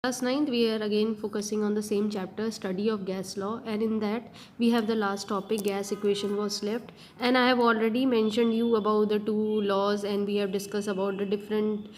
Class 9th, we are again focusing on the same chapter, study of gas law, and in that we have the last topic, gas equation was left. And I have already mentioned you about the two laws, and we have discussed about the different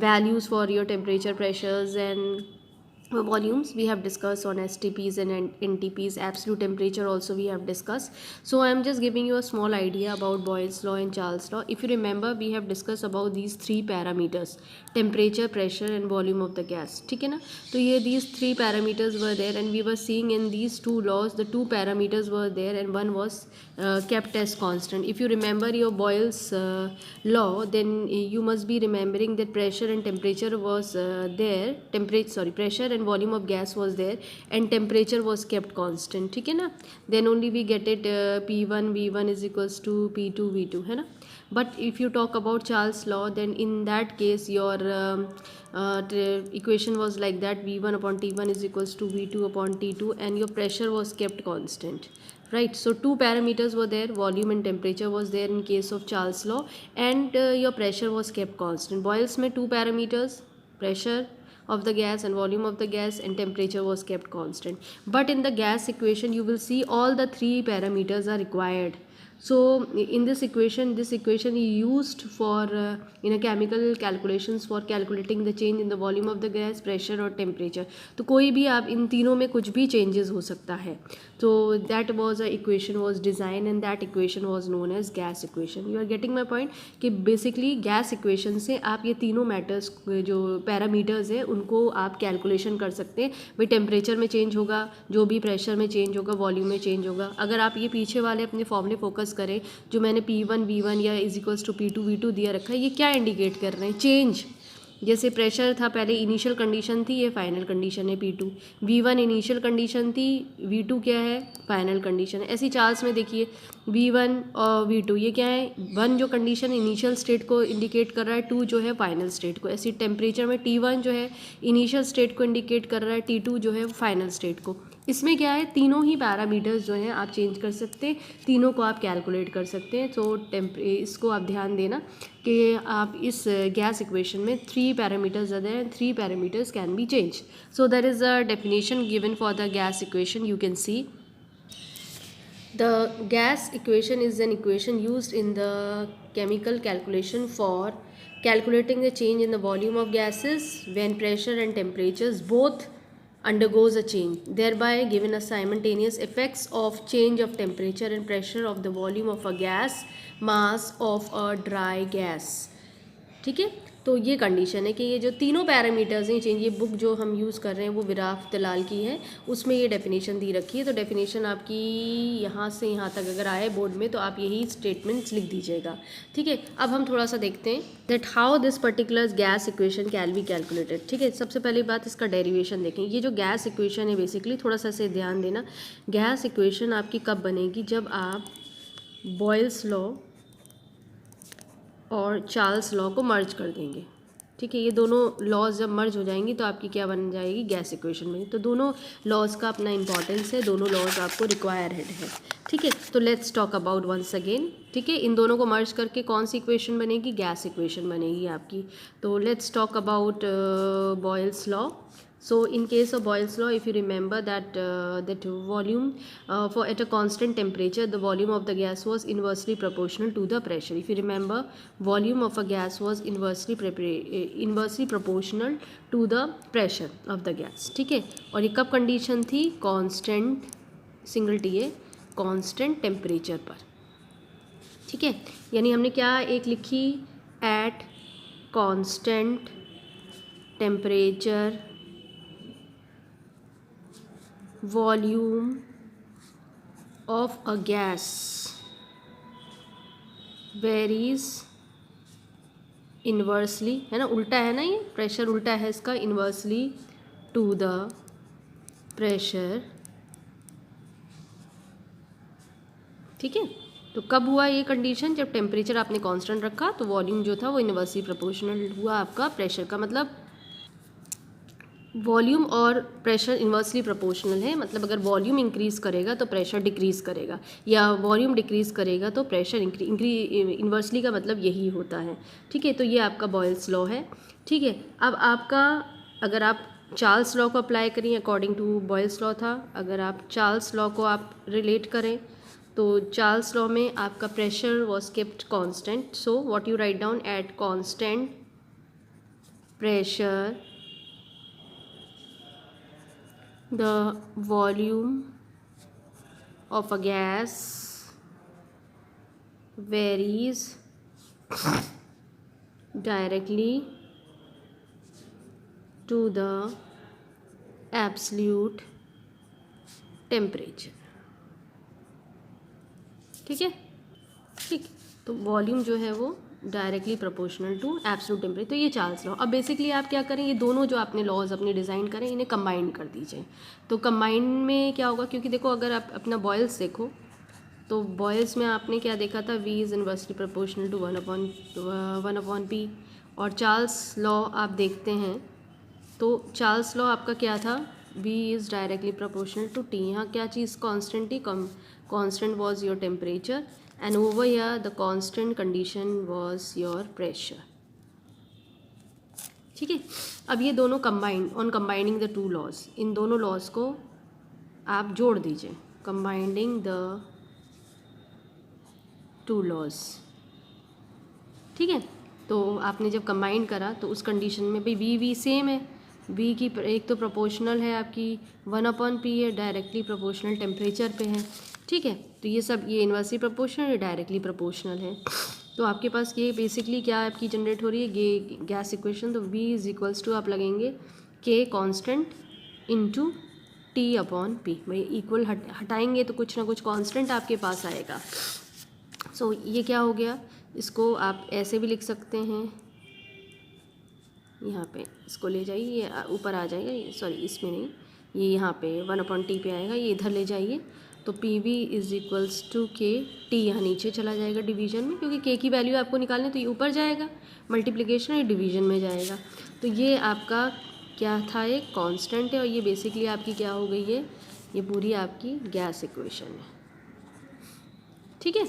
values for your temperature, pressures, and volumes. We have discussed on STPs and NTPs, absolute temperature also we have discussed. So I am just giving you a small idea about Boyle's law and Charles law. If you remember, we have discussed about these three parameters, temperature, pressure and volume of the gas. ठीक है ना? तो ये these three parameters were there, and we were seeing in these two laws the two parameters were there and one was kept as constant. If you remember your Boyle's law, then you must be remembering that pressure and temperature was there, pressure and volume of gas was there and temperature was kept constant. ठीक है ना? Then only we get it P1 V1 is equals to P2 V2, है ना? But if you talk about Charles law, then in that case your equation was like that, V1 upon T1 is equals to V2 upon T2, and your pressure was kept constant, right? So two parameters were there, volume and temperature was there in case of Charles law, and your pressure was kept constant. Boyle's में two parameters, pressure of the gas and volume of the gas, and temperature was kept constant. But in the gas equation you will see all the three parameters are required. So in this equation is used for in a chemical calculations for calculating the change in the volume of the gas, pressure और temperature. तो कोई भी आप इन तीनों में कुछ भी changes हो सकता है. So that was a equation was designed and that equation was known as gas equation. You are getting my point कि basically gas equation से आप ये तीनों matters जो parameters है उनको आप calculation कर सकते हैं. भाई temperature में change होगा, जो भी pressure में change होगा, volume में change होगा. अगर आप ये पीछे वाले अपने फॉर्मूले फोकस करें जो मैंने P1 V1 या is equals to P2 V2 दिया रखा है, ये क्या इंडिकेट कर रहे हैं? चेंज. जैसे प्रेशर था पहले इनिशियल कंडीशन थी, ये फाइनल कंडीशन है P2. V1 इनिशियल कंडीशन थी, V2 क्या है? फाइनल कंडीशन है. ऐसी चार्ल्स में देखिए V1 और V2 ये क्या है? 1 जो कंडीशन इनिशियल स्टेट को इंडिकेट कर रहा है, 2 जो है फाइनल स्टेट को. ऐसी टेम्परेचर में T1 जो है इनिशियल स्टेट को इंडिकेट कर रहा है, T2 जो है फाइनल स्टेट को. इसमें क्या है, तीनों ही पैरामीटर्स जो हैं आप चेंज कर सकते हैं, तीनों को आप कैलकुलेट कर सकते हैं. तो इसको आप ध्यान देना कि आप इस गैस इक्वेशन में थ्री पैरामीटर्स आते हैं, three parameters can be change. So there is a definition given for the gas equation. You can see the gas equation is an equation used in the chemical calculation for calculating the change in the volume of gases when pressure and temperatures both undergoes a change, thereby given a simultaneous effects of change of temperature and pressure of the volume of a gas mass of a dry gas. ठीक है, तो ये condition है कि ये जो तीनों parameters हैं चेंज, ये बुक जो हम यूज़ कर रहे हैं वो विराफ दलाल की है, उसमें ये डेफिनेशन दी रखी है. तो डेफिनेशन आपकी यहाँ से यहाँ तक अगर आए बोर्ड में तो आप यही स्टेटमेंट्स लिख दीजिएगा. ठीक है, अब हम थोड़ा सा देखते हैं that how this particular gas equation can be calculated. ठीक है, सबसे पहली बात इसका डेरिवेशन देखें. ये जो गैस इक्वेशन है बेसिकली थोड़ा सा इसे ध्यान देना, गैस इक्वेशन आपकी कब बनेगी? जब आप बॉयल्स लॉ और चार्ल्स लॉ को मर्ज कर देंगे. ठीक है, ये दोनों लॉज जब मर्ज हो जाएंगी तो आपकी क्या बन जाएगी? गैस इक्वेशन में. तो दोनों लॉज का अपना इंपॉर्टेंस है, दोनों लॉज आपको रिक्वायर्ड है. ठीक है, तो let's talk about once again. ठीक है, इन दोनों को मर्ज करके कौन सी इक्वेशन बनेगी? गैस इक्वेशन बनेगी आपकी. तो let's talk about Boyle's law. So in case of Boyle's law, if you remember that volume for at a constant temperature, the volume of the gas was inversely proportional to the pressure. If you remember, volume of a gas was inversely proportional to the pressure of the gas. ठीक है, और ये कब condition थी? constant, single T है, constant temperature पर. ठीक है, यानी हमने क्या एक लिखी? at constant temperature volume of a gas varies inversely, है ना, उल्टा है ना, ये प्रेशर उल्टा है इसका, inversely to the pressure. ठीक है, तो कब हुआ ये कंडीशन? जब टेम्परेचर आपने कांस्टेंट रखा तो वॉल्यूम जो था वो इनवर्सली प्रोपोर्शनल हुआ आपका प्रेशर का. मतलब वॉल्यूम और प्रेशर इन्वर्सली प्रोपोर्शनल है. मतलब अगर वॉल्यूम इंक्रीज़ करेगा तो प्रेशर डिक्रीज़ करेगा, या वॉल्यूम डिक्रीज़ करेगा तो प्रेशर इन्वर्सली का मतलब यही होता है. ठीक है, तो ये आपका बॉयल्स लॉ है. ठीक है, अब आपका अगर आप चार्ल्स लॉ को अप्लाई करें अकॉर्डिंग टू बॉयल्स लॉ था। अगर आप चार्ल्स लॉ को आप रिलेट करें तो चार्ल्स लॉ में आपका pressure was kept constant, so what you write down at constant pressure the volume of a gas varies directly to the absolute temperature। ठीक है, ठीक। तो वॉल्यूम जो है वो directly proportional to absolute temperature. तो ये चार्ल्स लॉ। अब बेसिकली आप क्या करें, ये दोनों जो आपने लॉज अपने डिज़ाइन करें इन्हें कंबाइन कर दीजिए। तो कंबाइन में क्या होगा, क्योंकि देखो अगर आप अपना बॉयल्स देखो तो बॉयल्स में आपने क्या देखा था, V is inversely proportional to one upon P. और चार्ल्स लॉ आप देखते हैं तो चार्ल्स लॉ आपका क्या था, V is directly proportional to T। यहाँ क्या चीज़ कांस्टेंट थी, constant was your temperature and over here the constant condition was your pressure। ठीक है, अब ये दोनों combined on combining the two laws, इन दोनों लॉज को आप जोड़ दीजिए, कंबाइनिंग द टू लॉज। ठीक है, तो आपने जब कंबाइन करा तो उस कंडीशन में भाई वी सेम है, V की एक तो प्रोपोर्शनल है आपकी 1/P है, डायरेक्टली प्रोपोर्शनल टेम्परेचर पे है। ठीक है, तो ये सब ये इन्वर्सली प्रोपोर्शनल है, डायरेक्टली प्रोपोर्शनल है। तो आपके पास ये बेसिकली क्या आपकी जनरेट हो रही है गैस इक्वेशन। तो V इज इक्वल्स टू आप लगेंगे K कांस्टेंट इनटू T/P। भाई इक्वल हटाएंगे तो कुछ ना कुछ कांस्टेंट आपके पास आएगा। सो ये क्या हो गया, इसको आप ऐसे भी लिख सकते हैं, यहाँ पे इसको ले जाइए, ये ऊपर आ जाएगा, ये सॉरी इसमें नहीं, ये यहाँ पे 1/T पे आएगा, ये इधर ले जाइए। तो PV is equals to K, T यहाँ नीचे चला जाएगा डिवीजन में, क्योंकि K की वैल्यू आपको निकालनी तो ये ऊपर जाएगा, मल्टीप्लिकेशन और डिवीजन में जाएगा। तो ये आपका क्या था, एक कांस्टेंट है, और ये बेसिकली आपकी क्या हो गई है, ये पूरी आपकी गैस इक्वेशन है। ठीक है,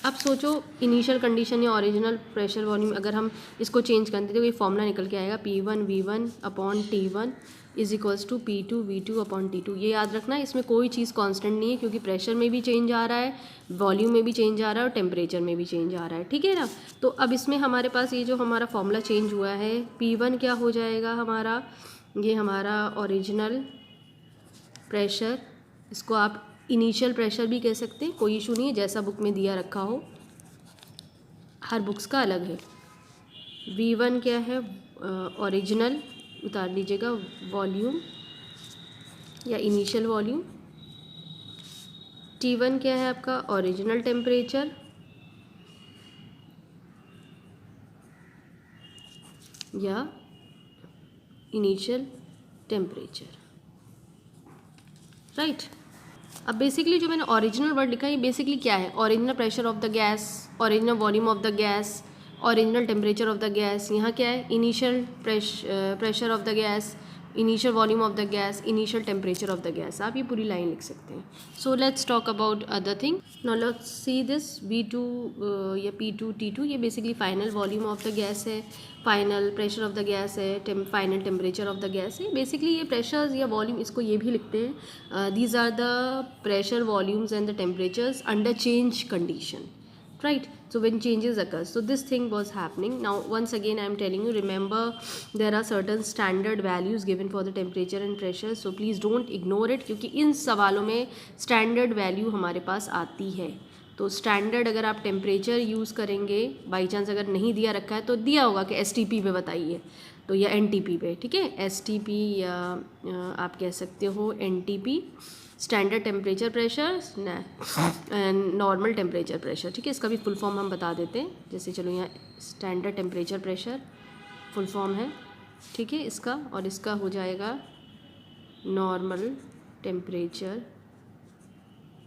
अब सोचो इनिशियल कंडीशन या ओरिजिनल प्रेशर वॉल्यूम अगर हम इसको चेंज करते तो ये फॉर्मूला निकल के आएगा P1V1/T1 is equals to P2V2/T2। ये याद रखना, इसमें कोई चीज़ कांस्टेंट नहीं है, क्योंकि प्रेशर में भी चेंज आ रहा है, वॉल्यूम में भी चेंज आ रहा है और टेम्परेचर में भी चेंज आ रहा है। ठीक है ना, तो अब इसमें हमारे पास ये जो हमारा फॉर्मूला चेंज हुआ है, P1 क्या हो जाएगा हमारा, ये हमारा ओरिजिनल प्रेशर, इसको आप इनिशियल प्रेशर भी कह सकते हैं, कोई इशू नहीं है, जैसा बुक में दिया रखा हो, हर बुक्स का अलग है। V1 क्या है, ओरिजिनल उतार लीजिएगा, वॉल्यूम या इनिशियल वॉल्यूम। T1 क्या है आपका, ओरिजिनल टेम्परेचर या इनिशियल टेम्परेचर, राइट। अब बेसिकली जो मैंने ओरिजिनल वर्ड लिखा है ये बेसिकली क्या है, original pressure of the gas, original volume of the gas, original temperature of the gas. यहाँ क्या है, initial pressure of the gas, initial volume of the gas, initial temperature of the gas. आप ये पूरी line लिख सकते हैं। So let's talk about other thing. Now let's see this V2 या P2 T2, ये basically final volume of the gas है, final pressure of the gas है, final temperature of the gas है। बेसिकली ये pressures या volume, इसको ये भी लिखते हैं, these are the pressure volumes and the temperatures under change condition, right? So when changes occurs, so this thing was happening. Now once again I am telling you, remember there are certain standard values given for the temperature and pressure, so please don't ignore it, क्योंकि इन सवालों में standard value हमारे पास आती है। तो standard अगर आप temperature use करेंगे, बाई चांस अगर नहीं दिया रखा है तो दिया होगा कि STP पे बताइए, तो या NTP पे, ठीक है, STP या आप कह सकते हो NTP, standard temperature pressure, normal temperature pressure. ठीक है, इसका भी फुल फॉर्म हम बता देते हैं, जैसे चलो यहाँ standard temperature pressure full form है, ठीक है इसका, और इसका हो जाएगा नॉर्मल टेम्परेचर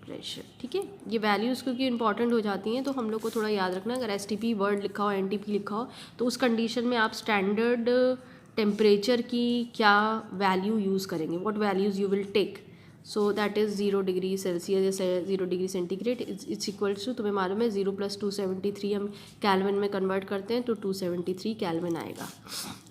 प्रेशर। ठीक है, ये वैल्यूज़ क्योंकि इंपॉर्टेंट हो जाती हैं तो हम लोग को थोड़ा याद रखना, अगर STP वर्ड लिखा हो, NTP लिखा हो, तो उस कंडीशन में आप स्टैंडर्ड टेम्परेचर की क्या वैल्यू यूज़ करेंगे, what values you will take. So that is 0 degree Celsius या 0 degree centigrade it's equals to, तुम्हें मालूम है 0 + 273 हम कैल्विन में कन्वर्ट करते हैं तो 273 कैल्विन आएगा।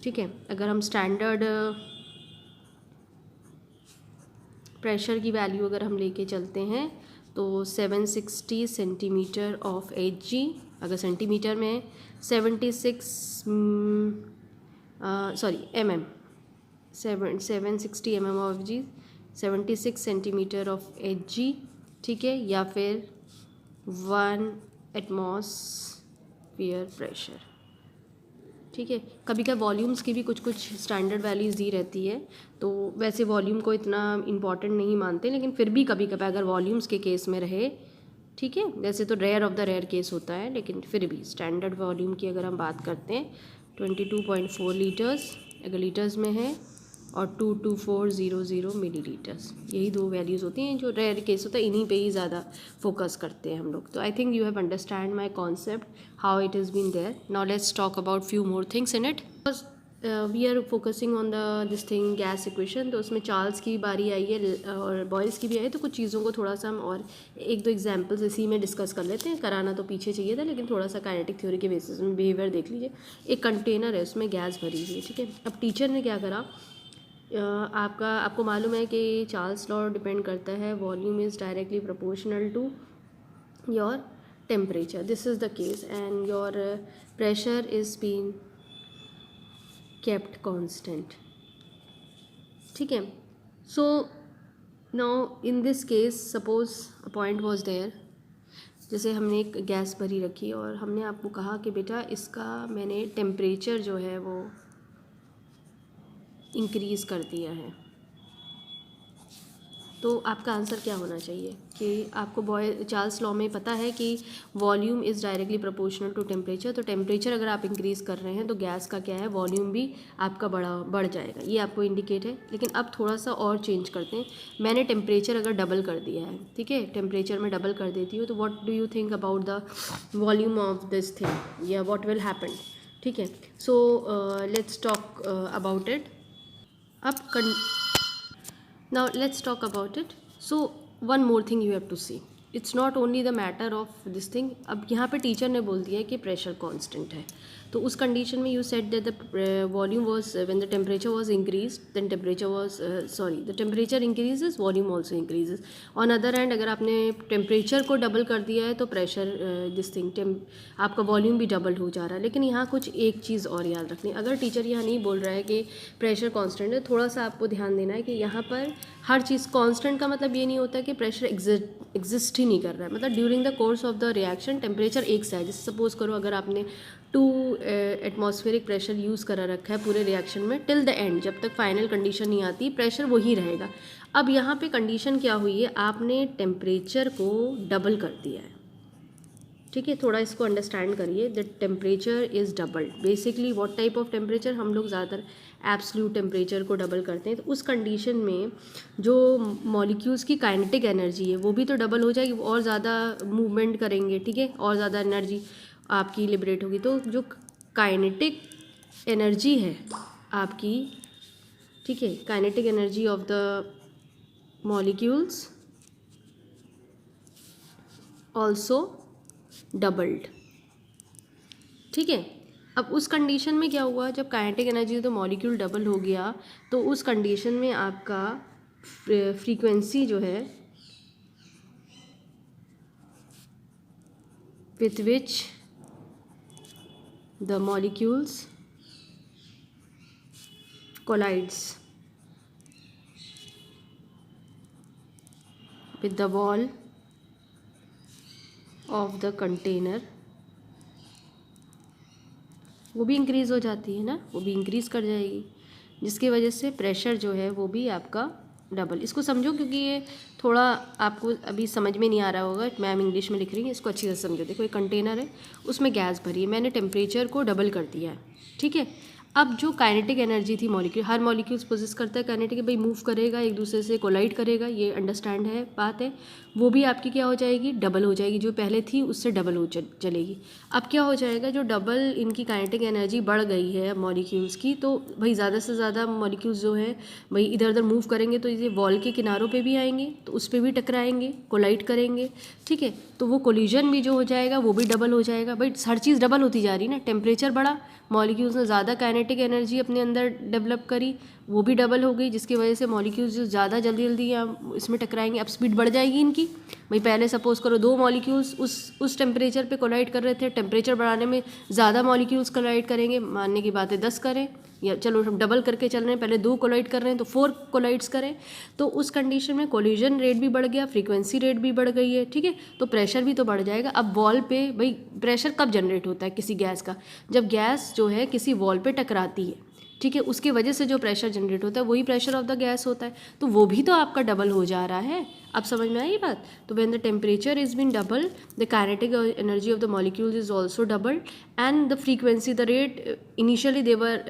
ठीक है, अगर हम स्टैंडर्ड प्रेशर की वैल्यू अगर हम लेके चलते हैं तो 760 सेंटीमीटर ऑफ Hg, अगर सेंटीमीटर में है 76 mm, 760 mm of G, 76 centimetre of Hg, ठीक है, या फिर 1 एटमॉस्फेयर प्रेशर, ठीक है। कभी कभी वॉल्यूम्स की भी कुछ कुछ स्टैंडर्ड वैल्यूज़ दी रहती है, तो वैसे वॉल्यूम को इतना इम्पॉर्टेंट नहीं मानते, लेकिन फिर भी कभी कभी अगर वॉल्यूम्स के केस में रहे, ठीक है, वैसे तो rare of the rare case होता है, लेकिन फिर भी स्टैंडर्ड वॉल्यूम की अगर हम बात करते हैं 22.4 लीटर्स अगर लीटर्स में है, और 22400 मिलीलीटर्स, यही दो वैल्यूज़ होती हैं जो रेयर केस होता है, इन्हीं पे ही ज़्यादा फोकस करते हैं हम लोग। तो I think you have understand my concept, how it is been there. Now let's talk about few more things in it. We are focusing on the this thing gas equation, तो उसमें Charles की बारी आई है और boils की भी आई है, तो कुछ चीज़ों को थोड़ा सा हम और एक दो एग्जांपल्स इसी में डिस्कस कर लेते हैं। कराना तो पीछे चाहिए था, लेकिन थोड़ा सा काइनेटिक थ्योरी के बेसिस में बिहेवियर देख लीजिए। एक कंटेनर है, उसमें गैस भरी हुई है, ठीक है। अब टीचर ने क्या करा, आपको मालूम है कि चार्ल्स लॉ डिपेंड करता है volume is directly proportional to your temperature, this is the case, and your pressure is been kept constant, ठीक है। So now in this case suppose a point was there, जैसे हमने एक gas भरी रखी और हमने आपको कहा कि बेटा इसका मैंने टेम्परेचर जो है वो इंक्रीज़ कर दिया है, तो आपका आंसर क्या होना चाहिए कि आपको चार्ल्स लॉ में पता है कि volume is directly proportional to temperature, तो टेम्परेचर अगर आप इंक्रीज़ कर रहे हैं तो गैस का क्या है, वॉल्यूम भी आपका बढ़ जाएगा, ये आपको इंडिकेट है। लेकिन अब थोड़ा सा और चेंज करते हैं, मैंने टेम्परेचर अगर डबल कर दिया है, ठीक है, टेम्परेचर में डबल कर देती हूँ, तो what do you think about the volume of this thing, या व्हाट विल हैपन, ठीक है। So let's talk about it. अब now let's talk about it. So one more thing you have to see, it's not only the matter of this thing। अब यहाँ पे teacher ने बोल दिया है कि प्रेशर कांस्टेंट है, तो उस कंडीशन में you said that the volume was when the temperature was increase, then temperature was the temperature increases, volume also increases. On other hand अगर आपने टेम्परेचर को डबल कर दिया है तो प्रेशर दिस थिंग आपका वॉल्यूम भी डबल हो जा रहा है। लेकिन यहाँ कुछ एक चीज़ और याद रखनी, अगर टीचर यहाँ नहीं बोल रहा है कि प्रेशर कॉन्स्टेंट है, थोड़ा सा आपको ध्यान देना है कि यहाँ पर हर चीज़ कांस्टेंट का मतलब ये नहीं होता कि प्रेशर एग्जिस्ट ही नहीं कर रहा है, मतलब during the course of the reaction temperature एक सा है। जैसे सपोज करो अगर आपने 2 एटमॉस्फेरिक प्रेशर यूज़ करा रखा है पूरे रिएक्शन में, टिल द एंड जब तक फाइनल कंडीशन नहीं आती प्रेशर वही रहेगा। अब यहाँ पे कंडीशन क्या हुई है, आपने टेम्परेचर को डबल कर दिया है, ठीक है। थोड़ा इसको अंडरस्टैंड करिए, the temperature is doubled. Basically what type of temperature, हम लोग ज़्यादातर एब्सोल्यूट टेम्परेचर को डबल करते हैं, तो उस कंडीशन में जो मॉलिक्यूल्स की काइनेटिक एनर्जी है वो भी तो डबल हो जाएगी, और ज़्यादा मूवमेंट करेंगे, ठीक है, और ज़्यादा एनर्जी आपकी लिबरेट होगी। तो जो काइनेटिक एनर्जी है आपकी, ठीक है, kinetic energy of the molecules also doubled, ठीक है। अब उस कंडीशन में क्या हुआ, जब काइनेटिक एनर्जी तो मॉलिक्यूल डबल हो गया, तो उस कंडीशन में आपका फ्रीक्वेंसी जो है with which the molecules collides with the wall of the container, वो भी इंक्रीज़ हो जाती है ना, वो भी इंक्रीज़ कर जाएगी, जिसकी वजह से प्रेशर जो है वो भी आपका डबल। इसको समझो, क्योंकि ये थोड़ा आपको अभी समझ में नहीं आ रहा होगा, मैम इंग्लिश में लिख रही है, इसको अच्छी से समझो। देखो एक कंटेनर है, उसमें गैस भरी है, मैंने टेम्परेचर को डबल कर दिया है, ठीक है। अब जो काइनेटिक एनर्जी थी मॉलिक्यूल, हर मॉलिक्यूल्स पोजेस करता है काइनेटिक, भाई मूव करेगा, एक दूसरे से कोलाइड करेगा, ये अंडरस्टैंड है, बात है, वो भी आपकी क्या हो जाएगी, डबल हो जाएगी, जो पहले थी उससे डबल हो चलेगी। अब क्या हो जाएगा, जो डबल इनकी काइनेटिक एनर्जी बढ़ गई है मॉलिक्यूल्स की, तो भाई ज़्यादा से ज़्यादा मॉलिक्यूल्स जो है भाई इधर उधर मूव करेंगे, तो ये वॉल के किनारों पे भी आएंगे, तो उस पर भी टकराएंगे, कोलाइड करेंगे, ठीक है। तो वो कोलिजन भी जो हो जाएगा वो भी डबल हो जाएगा, भाई हर चीज़ डबल होती जा रही है ना। टेम्परेचर बढ़ा, मॉलिक्यूल्स ने ज़्यादा काइनेटिक एनर्जी अपने अंदर डेवलप करी, वो भी डबल हो गई, जिसकी वजह से मॉलिक्यूल्स जो ज़्यादा जल्दी जल्दी इसमें टकराएंगे, अब स्पीड बढ़ जाएगी इनकी। भाई पहले सपोज करो 2 मॉलिक्यूल्स उस टेम्परेचर पे कोलाइड कर रहे थे, टेम्परेचर बढ़ाने में ज़्यादा मॉलिक्यूल्स कोलाइड करेंगे, मानने की बात है 10 करें, या चलो हम डबल करके चल रहे हैं, पहले 2 कोलाइड कर रहे हैं तो 4 कोलाइड्स करें, तो उस कंडीशन में कोलिजन रेट भी बढ़ गया, फ्रीक्वेंसी रेट भी बढ़ गई है, ठीक है, तो प्रेशर भी तो बढ़ जाएगा। अब वॉल पे भाई प्रेशर कब जनरेट होता है किसी गैस का, जब गैस जो है किसी वॉल पे टकराती है, ठीक है, उसके वजह से जो प्रेशर जनरेट होता है वही प्रेशर ऑफ द गैस होता है, तो वो भी तो आपका डबल हो जा रहा है। अब समझ में आई बात? तो when the temperature is been double, the kinetic energy of the molecules is also double, and the frequency, the rate initially they were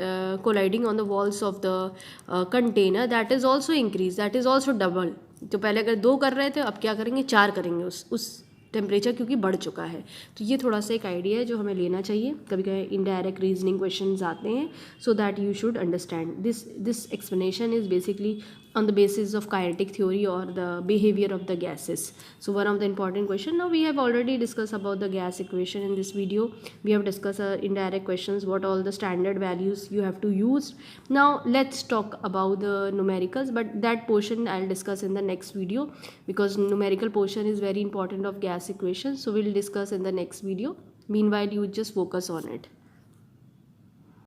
colliding on the walls of the container, that is also increase, that is also double. तो पहले अगर 2 कर रहे थे, अब क्या करेंगे, 4 करेंगे उस टेम्परेचर, क्योंकि बढ़ चुका है। तो ये थोड़ा सा एक आइडिया है जो हमें लेना चाहिए, कभी कभी इनडायरेक्ट रीजनिंग क्वेश्चंस आते हैं, so that you should understand this explanation is basically on the basis of kinetic theory or the behavior of the gases. So one of the important question, now we have already discussed about the gas equation in this video. We have discussed indirect questions, what all the standard values you have to use. Now let's talk about the numericals, but that portion I'll discuss in the next video, because numerical portion is very important of gas equation, so we'll discuss in the next video. Meanwhile you just focus on it.